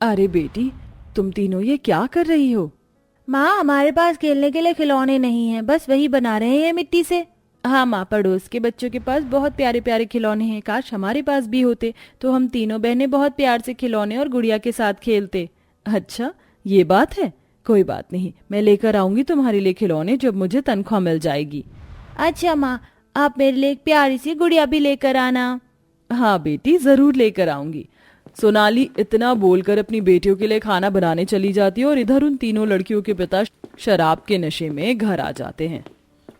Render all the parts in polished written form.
अरे बेटी, तुम तीनों ये क्या कर रही हो? माँ, हमारे पास खेलने के लिए खिलौने नहीं हैं, बस वही बना रहे हैं मिट्टी से। हाँ माँ, पड़ोस के बच्चों के पास बहुत प्यारे प्यारे खिलौने हैं। काश हमारे पास भी होते तो हम तीनों बहनें बहुत प्यार से खिलौने और गुड़िया के साथ खेलते। अच्छा, ये बात है। कोई बात नहीं, मैं लेकर आऊंगी तुम्हारे लिए खिलौने जब मुझे तनख्वाह मिल जाएगी। अच्छा माँ, आप मेरे लिए एक प्यारी सी गुड़िया भी लेकर आना। हाँ बेटी, जरूर लेकर आऊंगी। सोनाली इतना बोलकर अपनी बेटियों के लिए खाना बनाने चली जाती है और इधर उन तीनों लड़कियों के पिता शराब के नशे में घर आ जाते हैं।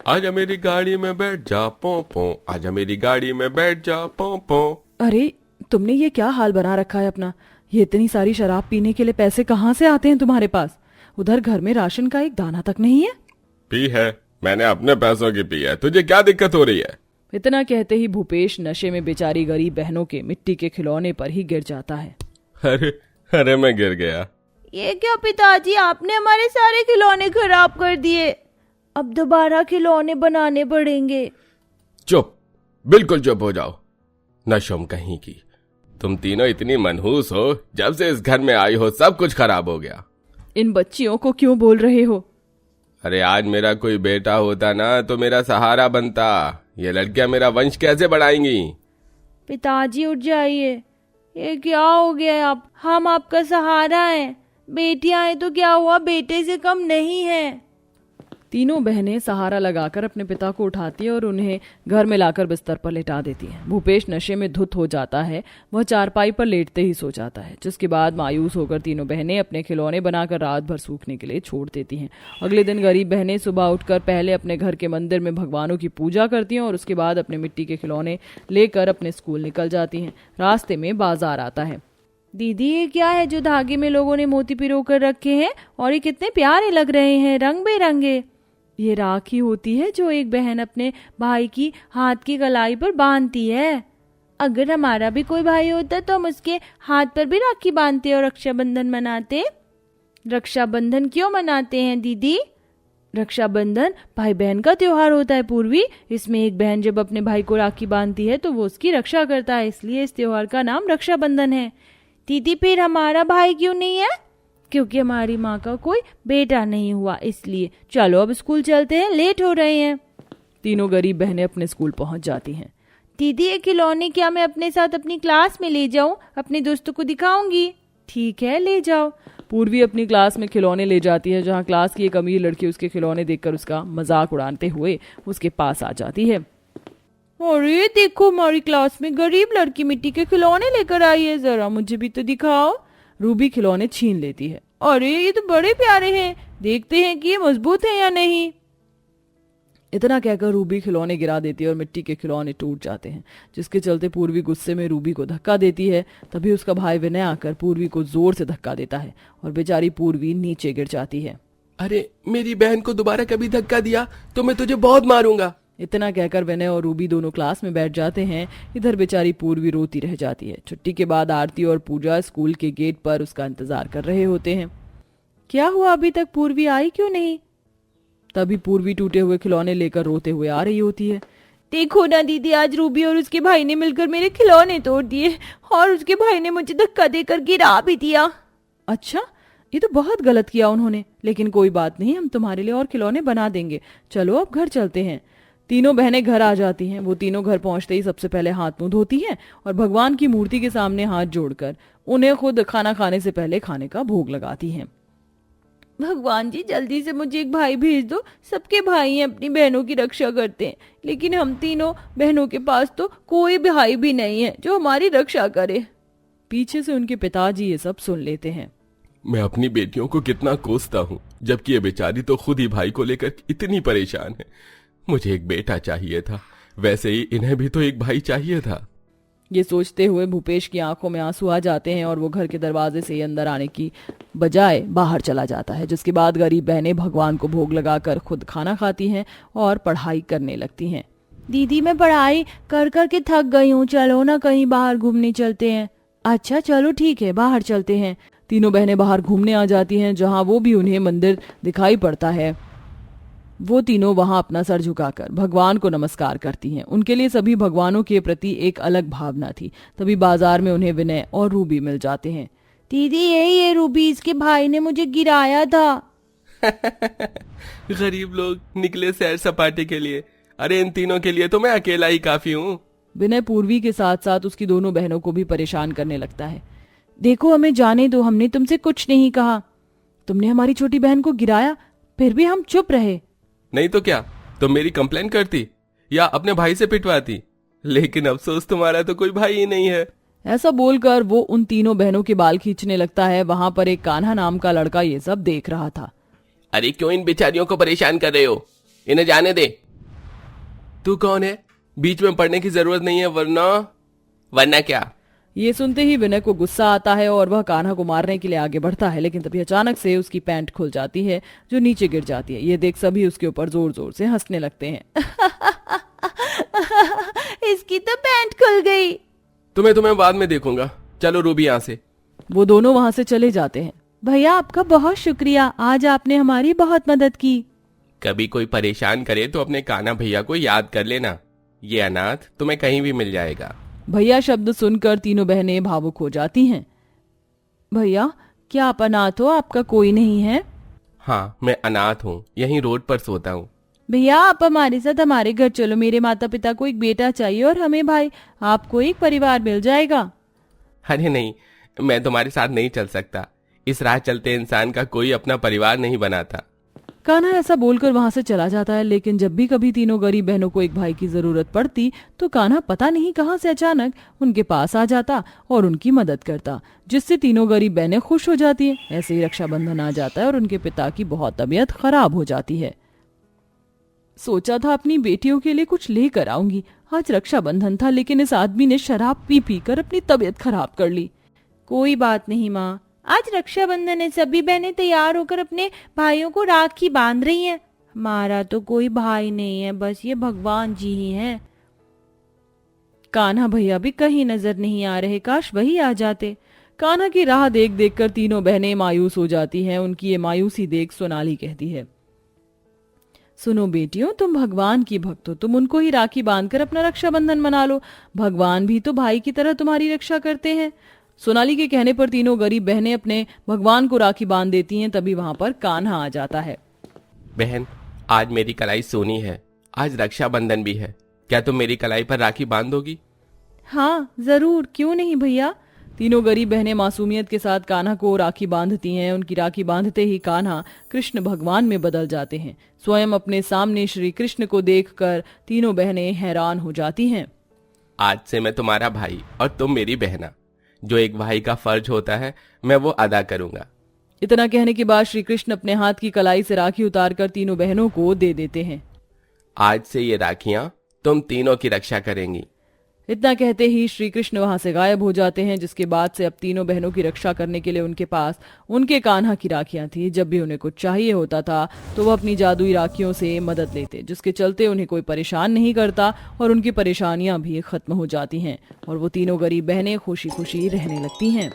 आजा मेरी गाड़ी में बैठ जा पो पो, आजा मेरी गाड़ी में बैठ जा पो पो। अरे, तुमने ये क्या हाल बना रखा है अपना? ये इतनी सारी शराब पीने के लिए पैसे कहाँ से आते हैं तुम्हारे पास? उधर घर में राशन का एक दाना तक नहीं है। पी है, मैंने अपने पैसों की पी है, तुझे क्या दिक्कत हो रही है? इतना कहते ही भूपेश नशे में बेचारी गरीब बहनों के मिट्टी के खिलौने पर ही गिर जाता है। अरे अरे, मैं गिर गया। ये क्या पिताजी, आपने हमारे सारे खिलौने खराब कर दिए। अब दोबारा खिलौने बनाने पड़ेंगे। चुप, बिल्कुल चुप हो जाओ। नशोम कहीं की, तुम तीनों इतनी मनहूस हो, जब से इस घर में आई हो सब कुछ खराब हो गया। इन बच्चियों को क्यों बोल रहे हो? अरे आज मेरा कोई बेटा होता ना तो मेरा सहारा बनता। ये लड़कियां मेरा वंश कैसे बढ़ाएंगी? पिताजी उठ जाइए, ये क्या हो गया? आप, हम आपका सहारा हैं। बेटियां हैं तो क्या हुआ, बेटे से कम नहीं है। तीनों बहनें सहारा लगाकर अपने पिता को उठाती है और उन्हें घर में लाकर बिस्तर पर लेटा देती हैं। भूपेश नशे में धुत हो जाता है। वह चारपाई पर लेटते ही सो जाता है, जिसके बाद मायूस होकर तीनों बहनें अपने खिलौने बनाकर रात भर सूखने के लिए छोड़ देती हैं। अगले दिन गरीब बहनें सुबह उठकर पहले अपने घर के मंदिर में भगवानों की पूजा करती हैं और उसके बाद अपने मिट्टी के खिलौने लेकर अपने स्कूल निकल जाती हैं। रास्ते में बाजार आता है। दीदी, ये क्या है जो धागे में लोगों ने मोती पिरो कर रखे हैं, और ये कितने प्यारे लग रहे हैं, रंग बेरंगे। ये राखी होती है जो एक बहन अपने भाई की हाथ की कलाई पर बांधती है। अगर हमारा भी कोई भाई होता तो हम उसके हाथ पर भी राखी बांधते और रक्षाबंधन मनाते। रक्षाबंधन क्यों मनाते हैं दीदी? रक्षाबंधन भाई बहन का त्योहार होता है पूर्वी। इसमें एक बहन जब अपने भाई को राखी बांधती है तो वो उसकी रक्षा करता है, इसलिए इस त्योहार का नाम रक्षाबंधन है। दीदी, फिर हमारा भाई क्यों नहीं है? क्योंकि हमारी माँ का कोई बेटा नहीं हुआ, इसलिए। चलो अब स्कूल चलते हैं, लेट हो रहे हैं। तीनों गरीब बहनें अपने स्कूल पहुंच जाती हैं। दीदी, ये खिलौने क्या मैं अपने साथ अपनी क्लास में ले जाऊं? अपने दोस्तों को दिखाऊंगी। ठीक है, ले जाओ। पूर्वी अपनी क्लास में खिलौने ले जाती है, जहाँ क्लास की एक अमीर लड़की उसके खिलौने देखकर उसका मजाक उड़ाते हुए उसके पास आ जाती है। अरे देखो, हमारी क्लास में गरीब लड़की मिट्टी के खिलौने लेकर आई है, जरा मुझे भी तो दिखाओ। रूबी खिलौने छीन लेती है। अरे ये तो बड़े प्यारे हैं, देखते हैं कि ये मजबूत है या नहीं। इतना कहकर रूबी खिलौने गिरा देती है और मिट्टी के खिलौने टूट जाते हैं, जिसके चलते पूर्वी गुस्से में रूबी को धक्का देती है। तभी उसका भाई विनय आकर पूर्वी को जोर से धक्का देता है और बेचारी पूर्वी नीचे गिर जाती है। अरे, मेरी बहन को दोबारा कभी धक्का दिया तो मैं तुझे बहुत मारूंगा। इतना कहकर विनय और रूबी दोनों क्लास में बैठ जाते हैं। इधर बेचारी पूर्वी रोती रह जाती है। छुट्टी के बाद आरती और पूजा स्कूल के गेट पर उसका इंतजार कर रहे होते हैं। क्या हुआ, अभी तक पूर्वी आई क्यों नहीं? तभी पूर्वी टूटे हुए खिलौने लेकर रोते हुए आ रही होती है। देखो ना दीदी, आज रूबी और उसके भाई ने मिलकर मेरे खिलौने तोड़ दिए और उसके भाई ने मुझे धक्का देकर गिरा भी दिया। अच्छा, ये तो बहुत गलत किया उन्होंने, लेकिन कोई बात नहीं, हम तुम्हारे लिए और खिलौने बना देंगे। चलो अब घर चलते हैं। तीनों बहनें घर आ जाती हैं। वो तीनों घर पहुंचते ही सबसे पहले हाथ मुंह धोती हैं और भगवान की मूर्ति के सामने हाथ जोड़कर उन्हें खुद खाना खाने से पहले खाने का भोग लगाती हैं। भगवान जी, जल्दी से मुझे एक भाई भेज दो। सबके भाई हैं, अपनी बहनों की रक्षा करते हैं, लेकिन हम तीनों बहनों के पास तो कोई भाई भी नहीं है जो हमारी रक्षा करे। पीछे से उनके पिताजी ये सब सुन लेते हैं। मैं अपनी बेटियों को कितना कोसता हूँ, जबकि ये बेचारी तो खुद ही भाई को लेकर इतनी परेशान है। मुझे एक बेटा चाहिए था, वैसे ही इन्हें भी तो एक भाई चाहिए था। ये सोचते हुए भूपेश की आंखों में आंसू आ जाते हैं और वो घर के दरवाजे से अंदर आने की बजाय बाहर चला जाता है। जिसके बाद गरीब बहनें भगवान को भोग लगाकर खुद खाना खाती हैं और पढ़ाई करने लगती हैं। दीदी, मैं पढ़ाई कर कर के थक गई हूँ, चलो ना कहीं बाहर घूमने चलते हैं। अच्छा चलो ठीक है, बाहर चलते हैं। तीनों बहनें बाहर घूमने आ जाती हैं, जहाँ वो भी उन्हें मंदिर दिखाई पड़ता है। वो तीनों वहां अपना सर झुकाकर भगवान को नमस्कार करती हैं। उनके लिए सभी भगवानों के प्रति एक अलग भावना थी। तभी बाजार में उन्हें विनय और रूबी मिल जाते हैं। दीदी ये रूबी, इसके भाई ने मुझे गिराया था। गरीब लोग निकले सैर सपाटे के लिए। अरे इन तीनों के लिए तो मैं अकेला ही काफी हूँ। विनय पूर्वी के साथ साथ उसकी दोनों बहनों को भी परेशान करने लगता है। देखो हमें जाने दो, हमने तुमसे कुछ नहीं कहा। तुमने हमारी छोटी बहन को गिराया, फिर भी हम चुप रहे। नहीं तो क्या, तुम मेरी कंप्लेन करती या अपने भाई से पिटवाती, लेकिन अफसोस तुम्हारा तो कोई भाई ही नहीं है। ऐसा बोलकर वो उन तीनों बहनों के बाल खींचने लगता है। वहां पर एक कान्हा नाम का लड़का ये सब देख रहा था। अरे क्यों इन बेचारियों को परेशान कर रहे हो, इन्हें जाने दे। तू कौन है, बीच में पड़ने की जरूरत नहीं है, वरना क्या। ये सुनते ही विनय को गुस्सा आता है और वह कान्हा को मारने के लिए आगे बढ़ता है, लेकिन तभी अचानक से उसकी पैंट खुल जाती है जो नीचे गिर जाती है। ये देख सभी उसके ऊपर जोर जोर से हंसने लगते हैं। इसकी तो पैंट खुल गई। तुम्हें बाद में देखूंगा, चलो रूबी यहाँ से। वो दोनों वहां से चले जाते हैं। भैया आपका बहुत शुक्रिया, आज आपने हमारी बहुत मदद की। कभी कोई परेशान करे तो अपने कान्हा भैया को याद कर लेना, ये अनाथ तुम्हें कहीं भी मिल जाएगा। भैया शब्द सुनकर तीनों बहनें भावुक हो जाती हैं। भैया क्या आप अनाथ हो, आपका कोई नहीं है? हाँ मैं अनाथ हूँ, यहीं रोड पर सोता हूँ। भैया आप हमारे साथ हमारे घर चलो, मेरे माता पिता को एक बेटा चाहिए और हमें भाई, आपको एक परिवार मिल जाएगा। अरे नहीं, मैं तुम्हारे साथ नहीं चल सकता। इस राह चलते इंसान का कोई अपना परिवार नहीं बनाता। कान्हा ऐसा बोलकर वहां से चला जाता है, लेकिन जब भी कभी तीनों गरीब बहनों को एक भाई की जरूरत पड़ती तो कान्हा पता नहीं कहां से अचानक उनके पास आ जाता और उनकी मदद करता, जिससे तीनों गरीब बहनें खुश हो जाती हैं। ऐसे ही रक्षाबंधन आ जाता है और उनके पिता की बहुत तबीयत खराब हो जाती है। सोचा था अपनी बेटियों के लिए कुछ लेकर आऊंगी, आज रक्षाबंधन था, लेकिन इस आदमी ने शराब पी पी कर अपनी तबीयत खराब कर ली। कोई बात नहीं माँ, आज रक्षाबंधन है, सभी बहनें तैयार होकर अपने भाइयों को राखी बांध रही हैं। हमारा तो कोई भाई नहीं है, बस ये भगवान जी ही हैं। कान्हा भैया भी कहीं नजर नहीं आ रहे, काश वही आ जाते। कान्हा की राह देख देख कर तीनों बहनें मायूस हो जाती हैं। उनकी ये मायूसी देख सोनाली कहती है, सुनो बेटियों, तुम भगवान की भक्त हो, तुम उनको ही राखी बांधकर अपना रक्षाबंधन मना लो। भगवान भी तो भाई की तरह तुम्हारी रक्षा करते हैं। सोनाली के कहने पर तीनों गरीब बहनें अपने भगवान को राखी बांध देती हैं। तभी वहां पर कान्हा आ जाता है। बहन, आज मेरी कलाई सोनी है, आज रक्षाबंधन भी है, क्या तुम मेरी कलाई पर राखी बांध दोगी? हाँ जरूर, क्यों नहीं भैया। तीनों गरीब बहनें मासूमियत के साथ कान्हा को राखी बांधती हैं। उनकी राखी बांधते ही कान्हा कृष्ण भगवान में बदल जाते हैं। स्वयं अपने सामने श्री कृष्ण को देखकर तीनों बहनें हैरान हो जाती हैं। आज से मैं तुम्हारा भाई और तुम मेरी बहना। जो एक भाई का फर्ज होता है मैं वो अदा करूंगा। इतना कहने के बाद श्री कृष्ण अपने हाथ की कलाई से राखी उतारकर तीनों बहनों को दे देते हैं। आज से ये राखियां तुम तीनों की रक्षा करेंगी। इतना कहते ही श्री कृष्ण वहां से गायब हो जाते हैं, जिसके बाद से अब तीनों बहनों की रक्षा करने के लिए उनके पास उनके कान्हा की राखियां थी। जब भी उन्हें कुछ चाहिए होता था तो वह अपनी जादुई राखियों से मदद लेते, जिसके चलते उन्हें कोई परेशान नहीं करता और उनकी परेशानियां भी खत्म हो जाती हैं और वो तीनों गरीब बहनें खुशी खुशी रहने लगती हैं।